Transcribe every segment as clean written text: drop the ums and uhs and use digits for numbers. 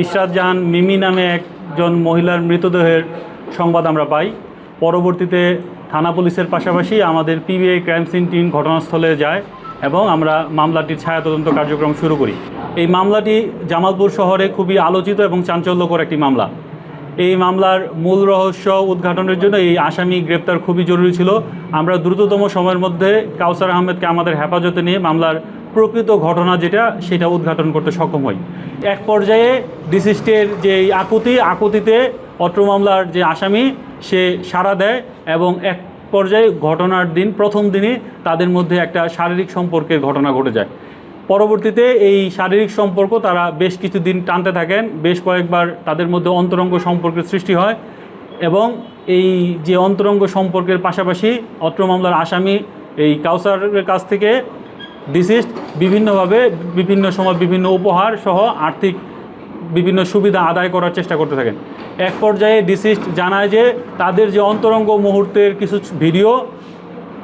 ইশরাত জাহান মিমি নামে একজন মহিলার মৃতদেহের সংবাদ আমরা পাই। পরবর্তীতে থানা পুলিশের পাশাপাশি আমাদের পিবিআই ক্রাইম সিন টিম ঘটনাস্থলে যায় এবং আমরা মামলাটির ছায়া তদন্ত কার্যক্রম শুরু করি। এই মামলাটি জামালপুর শহরে খুবই আলোচিত এবং চাঞ্চল্যকর একটি মামলা। এই মামলার মূল রহস্য উদ্ঘাটনের জন্য এই আসামি গ্রেপ্তার খুবই জরুরি ছিল। আমরা দ্রুততম সময়ের মধ্যে কাউসার আহমেদকে আমাদের হেফাজতে নিয়ে মামলার প্রকৃত ঘটনা সেটা উদ্ঘাটন করতে সক্ষম হই। এক পর্যায়ে ডিসিস্টের যে আকুতিতে অত্র মামলার যে আসামি সে সাড়া দেয় এবং এক পর্যায়ে ঘটনার প্রথম দিনই তাদের মধ্যে একটা শারীরিক সম্পর্কের ঘটনা ঘটে যায়। পরবর্তীতে এই শারীরিক সম্পর্ক তারা বেশ কিছুদিন টানতে থাকেন, বেশ কয়েকবার তাদের মধ্যে অন্তরঙ্গ সম্পর্কের সৃষ্টি হয় এবং এই যে অন্তরঙ্গ সম্পর্কের পাশাপাশি অত্র মামলার আসামি এই কাউসারের কাছ থেকে ডিসিস্ট বিভিন্নভাবে বিভিন্ন সময় বিভিন্ন উপহার সহ আর্থিক বিভিন্ন সুবিধা আদায় করার চেষ্টা করতে থাকেন। এক পর্যায়ে ডিসিস্ট জানায় যে তাদের যে অন্তরঙ্গ মুহূর্তের কিছু ভিডিও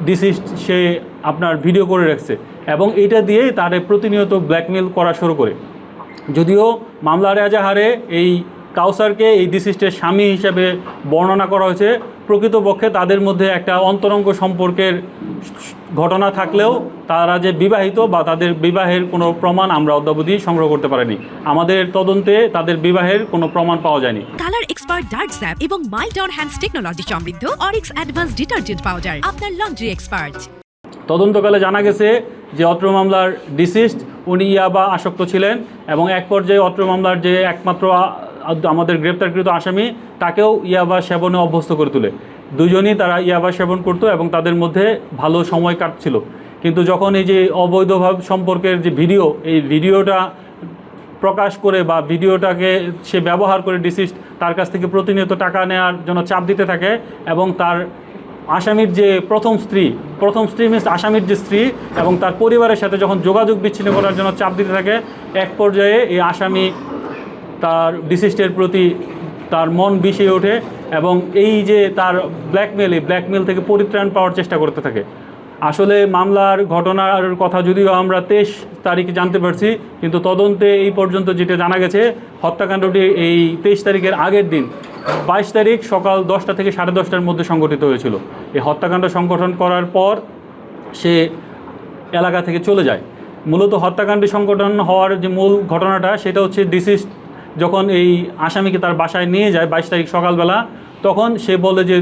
ডিসিস্ট সে আপনার ভিডিও করে রাখছে এবং এটা দিয়েই তারে প্রতিনিয়ত ব্ল্যাকমেল করা শুরু করে। যদিও মামলার এজাহারে এই কাউসারকে এই ডিসিস্টের স্বামী হিসেবে বর্ণনা করা হয়েছে, প্রকৃতপক্ষে তাদের মধ্যে একটা অন্তরঙ্গ সম্পর্কের ঘটনা থাকলেও তারা যে বিবাহিত বা তাদের বিবাহের কোনো প্রমাণ আমরা অদ্যাবধি সংগ্রহ করতে পারিনি। আমাদের তদন্তে তাদের বিবাহের কোনো প্রমাণ পাওয়া যায়নি। কালার এক্সপার্ট ডার্ক স্যাপ এবং মাইল্ড অন হ্যান্ডস টেকনোলজি সমৃদ্ধ অরিক্স অ্যাডভান্স ডিটারজেন্ট পাউডার আপনার লন্ড্রি এক্সপার্ট। তদন্তকালে জানা গেছে যে অত্র মামলার ডিসিস্ট উনি ইয়াবা আসক্ত ছিলেন এবং এক পর্যায়ে অত্র মামলার যে একমাত্র আমাদের গ্রেপ্তারকৃত আসামি তাকেও ইয়াবা সেবনে অভ্যস্ত করে তোলে। দুজনই তারা ইয়াবা সেবন করতো এবং তাদের মধ্যে ভালো সময় কাটছিল। কিন্তু যখন এই যে অবৈধভাব সম্পর্কের যে এই ভিডিওটা প্রকাশ করে বা ভিডিওটাকে সে ব্যবহার করে ডিসিস্ট তার কাছ থেকে প্রতিনিয়ত টাকা নেওয়ার জন্য চাপ দিতে থাকে এবং তার আসামির যে প্রথম স্ত্রী মিনস আসামির যে স্ত্রী এবং তার পরিবারের সাথে যখন যোগাযোগ বিচ্ছিন্ন করার জন্য চাপ দিতে থাকে, এক পর্যায়ে এই আসামি তার ডিসিস্টের প্রতি তার মন বিষিয়ে ওঠে এবং এই যে তার ব্ল্যাকমেল থেকে পরিত্রাণ পাওয়ার চেষ্টা করতে থাকে। আসলে মামলার ঘটনার কথা যদিও আমরা 23 তারিখে জানতে পারছি, কিন্তু তদন্তে এই পর্যন্ত যেটা জানা গেছে হত্যাকাণ্ডটি এই 23 তারিখের আগের দিন 22 তারিখ সকাল 10টা থেকে 10:30টার মধ্যে সংঘটিত হয়েছিল। এই হত্যাকাণ্ড সংগঠন করার পর সে এলাকা থেকে চলে যায়। মূলত হত্যাকাণ্ডে সংগঠন হওয়ার যে মূল ঘটনাটা সেটা হচ্ছে ডিসিস্ট যখন এই আসামিকে তার বাসায় নিয়ে যায় 22 তারিখ সকালবেলা, তখন সে বলে যে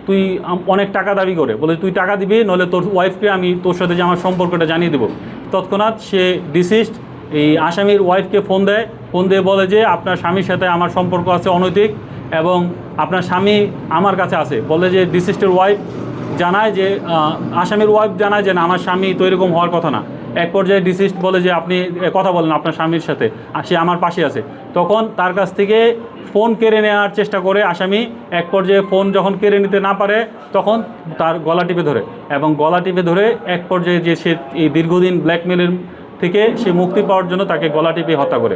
তুই অনেক টাকা দাবি করে, বলে তুই টাকা দিবি নইলে তোর ওয়াইফকে আমি তোর সাথে যে আমার সম্পর্কটা জানিয়ে দেবো। তৎক্ষণাৎ সে ডিসিস্ট এই আসামির ওয়াইফকে ফোন দিয়ে বলে যে আপনার স্বামীর সাথে আমার সম্পর্ক আছে অনৈতিক এবং আপনার স্বামী আমার কাছে আছে। বলে যে ডিসিস্টের ওয়াইফ জানায় যে আসামির ওয়াইফ জানায় যে না, আমার স্বামী তো এরকম হওয়ার কথা না। এক পর্যায়ে ডিসিস্ট বলে যে আপনি কথা বলেন আপনার স্বামীর সাথে, সে আমার পাশে আছে। তখন তার কাছ থেকে ফোন কেড়ে নেওয়ার চেষ্টা করে আসামি। এক পর্যায়ে ফোন যখন কেড়ে নিতে না পারে তখন তার গলা টিপে ধরে এবং গলা টিপে ধরে এক পর্যায়ে যে সে এই দীর্ঘদিন ব্ল্যাকমেলের থেকে সে মুক্তি পাওয়ার জন্য তাকে গলা টিপে হত্যা করে।